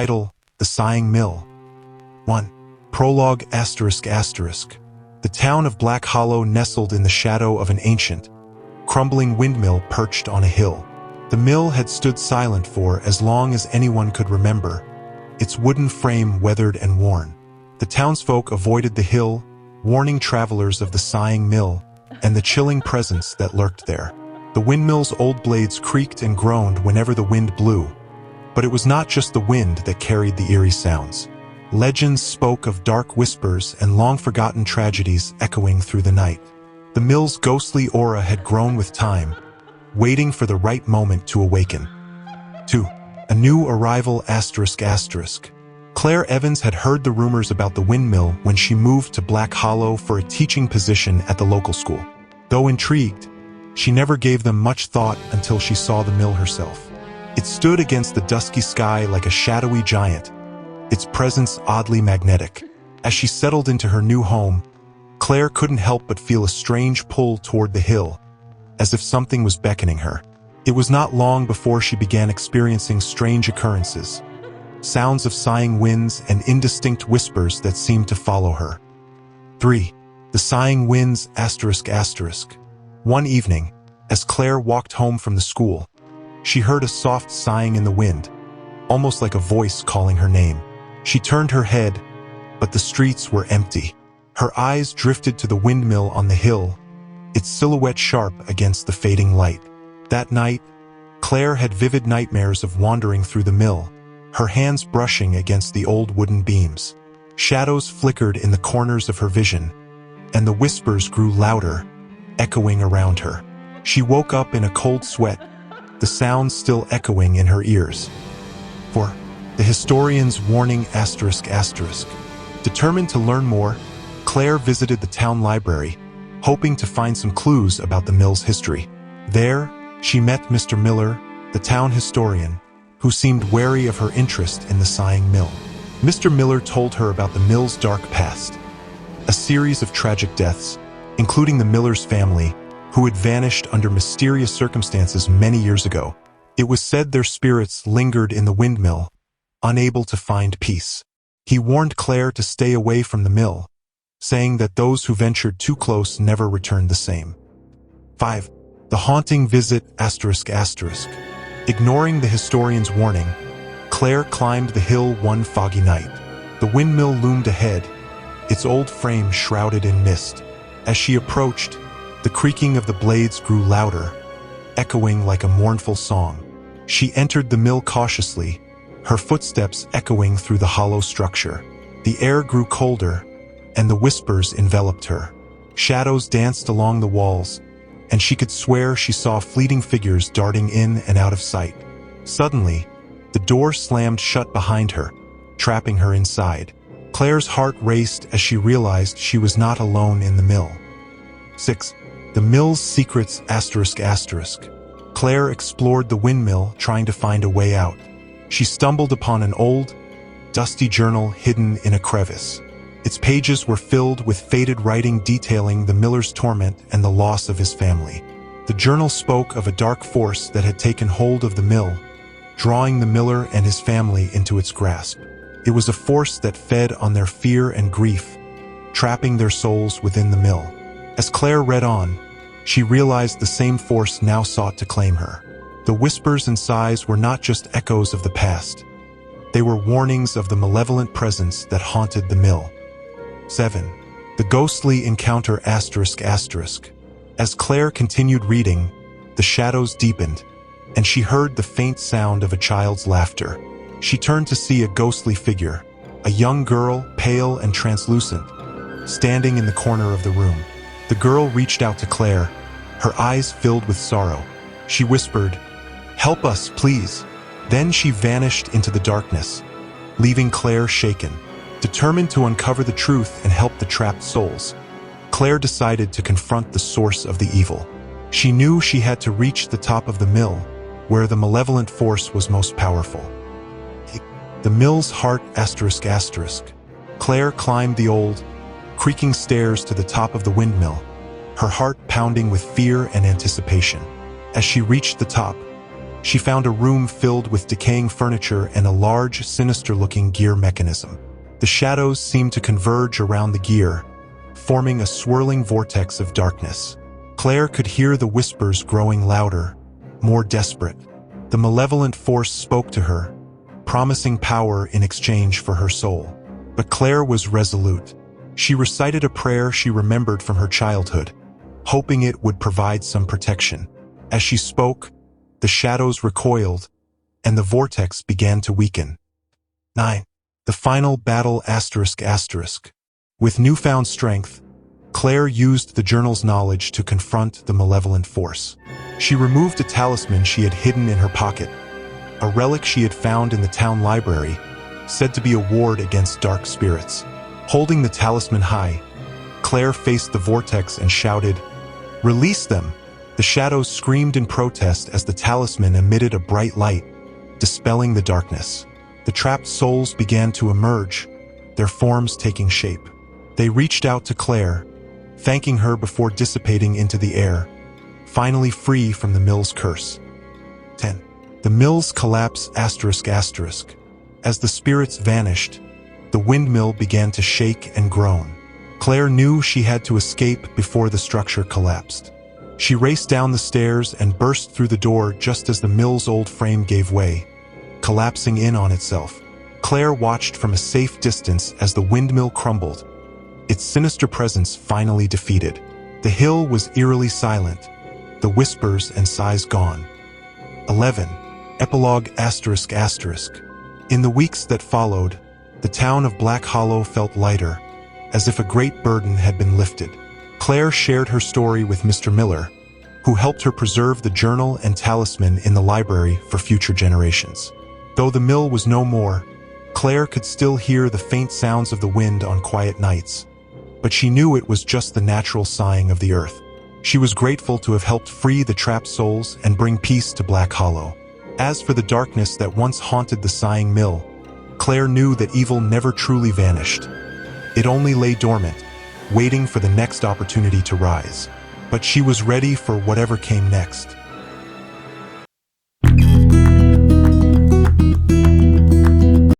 Title: The Sighing Mill. 1. Prologue ****. The town of Black Hollow nestled in the shadow of an ancient, crumbling windmill perched on a hill. The mill had stood silent for as long as anyone could remember, its wooden frame weathered and worn. The townsfolk avoided the hill, warning travelers of the Sighing Mill and the chilling presence that lurked there. The windmill's old blades creaked and groaned whenever the wind blew, but it was not just the wind that carried the eerie sounds. Legends spoke of dark whispers and long-forgotten tragedies echoing through the night. The mill's ghostly aura had grown with time, waiting for the right moment to awaken. 2. A new arrival ****. Claire Evans had heard the rumors about the windmill when she moved to Black Hollow for a teaching position at the local school. Though intrigued, she never gave them much thought until she saw the mill herself. It stood against the dusky sky like a shadowy giant, its presence oddly magnetic. As she settled into her new home, Claire couldn't help but feel a strange pull toward the hill, as if something was beckoning her. It was not long before she began experiencing strange occurrences, sounds of sighing winds and indistinct whispers that seemed to follow her. 3. The sighing winds ****. One evening, as Claire walked home from the school, she heard a soft sighing in the wind, almost like a voice calling her name. She turned her head, but the streets were empty. Her eyes drifted to the windmill on the hill, its silhouette sharp against the fading light. That night, Claire had vivid nightmares of wandering through the mill, her hands brushing against the old wooden beams. Shadows flickered in the corners of her vision, and the whispers grew louder, echoing around her. She woke up in a cold sweat, the sounds still echoing in her ears. 4. The historian's warning ****. Determined to learn more, Claire visited the town library, hoping to find some clues about the mill's history. There, she met Mr. Miller, the town historian, who seemed wary of her interest in the Sighing Mill. Mr. Miller told her about the mill's dark past, a series of tragic deaths, including the Miller's family, who had vanished under mysterious circumstances many years ago. It was said their spirits lingered in the windmill, unable to find peace. He warned Claire to stay away from the mill, saying that those who ventured too close never returned the same. 5. The haunting visit ****. Ignoring the historian's warning, Claire climbed the hill one foggy night. The windmill loomed ahead, its old frame shrouded in mist. As she approached, the creaking of the blades grew louder, echoing like a mournful song. She entered the mill cautiously, her footsteps echoing through the hollow structure. The air grew colder, and the whispers enveloped her. Shadows danced along the walls, and she could swear she saw fleeting figures darting in and out of sight. Suddenly, the door slammed shut behind her, trapping her inside. Claire's heart raced as she realized she was not alone in the mill. 6. The mill's secrets ****. Claire explored the windmill, trying to find a way out. She stumbled upon an old, dusty journal hidden in a crevice. Its pages were filled with faded writing detailing the miller's torment and the loss of his family. The journal spoke of a dark force that had taken hold of the mill, drawing the miller and his family into its grasp. It was a force that fed on their fear and grief, trapping their souls within the mill. As Claire read on, she realized the same force now sought to claim her. The whispers and sighs were not just echoes of the past. They were warnings of the malevolent presence that haunted the mill. 7. The ghostly encounter ****. As Claire continued reading, the shadows deepened, and she heard the faint sound of a child's laughter. She turned to see a ghostly figure, a young girl, pale and translucent, standing in the corner of the room. The girl reached out to Claire, her eyes filled with sorrow. She whispered, "Help us, please." Then she vanished into the darkness, leaving Claire shaken. Determined to uncover the truth and help the trapped souls, Claire decided to confront the source of the evil. She knew she had to reach the top of the mill, where the malevolent force was most powerful. The mill's heart ****. Claire climbed the old, creaking stairs to the top of the windmill, her heart pounding with fear and anticipation. As she reached the top, She found a room filled with decaying furniture and a large, sinister-looking gear mechanism. The shadows seemed to converge around the gear, forming a swirling vortex of darkness. Claire could hear the whispers growing louder, more desperate. The malevolent force spoke to her, promising power in exchange for her soul. But Claire was resolute. She recited a prayer she remembered from her childhood, hoping it would provide some protection. As she spoke, the shadows recoiled, and the vortex began to weaken. 9. The final battle ***. With newfound strength, Claire used the journal's knowledge to confront the malevolent force. She removed a talisman she had hidden in her pocket, a relic she had found in the town library, said to be a ward against dark spirits. Holding the talisman high, Claire faced the vortex and shouted, "Release them!" The shadows screamed in protest as the talisman emitted a bright light, dispelling the darkness. The trapped souls began to emerge, their forms taking shape. They reached out to Claire, thanking her before dissipating into the air, finally free from the mill's curse. 10. The mill's collapse ***. As the spirits vanished, the windmill began to shake and groan. Claire knew she had to escape before the structure collapsed. She raced down the stairs and burst through the door just as the mill's old frame gave way, collapsing in on itself. Claire watched from a safe distance as the windmill crumbled, its sinister presence finally defeated. The hill was eerily silent, the whispers and sighs gone. 11. Epilogue ***. In the weeks that followed, the town of Black Hollow felt lighter, as if a great burden had been lifted. Claire shared her story with Mr. Miller, who helped her preserve the journal and talisman in the library for future generations. Though the mill was no more, Claire could still hear the faint sounds of the wind on quiet nights, but she knew it was just the natural sighing of the earth. She was grateful to have helped free the trapped souls and bring peace to Black Hollow. As for the darkness that once haunted the Sighing Mill, Claire knew that evil never truly vanished. It only lay dormant, waiting for the next opportunity to rise. But she was ready for whatever came next.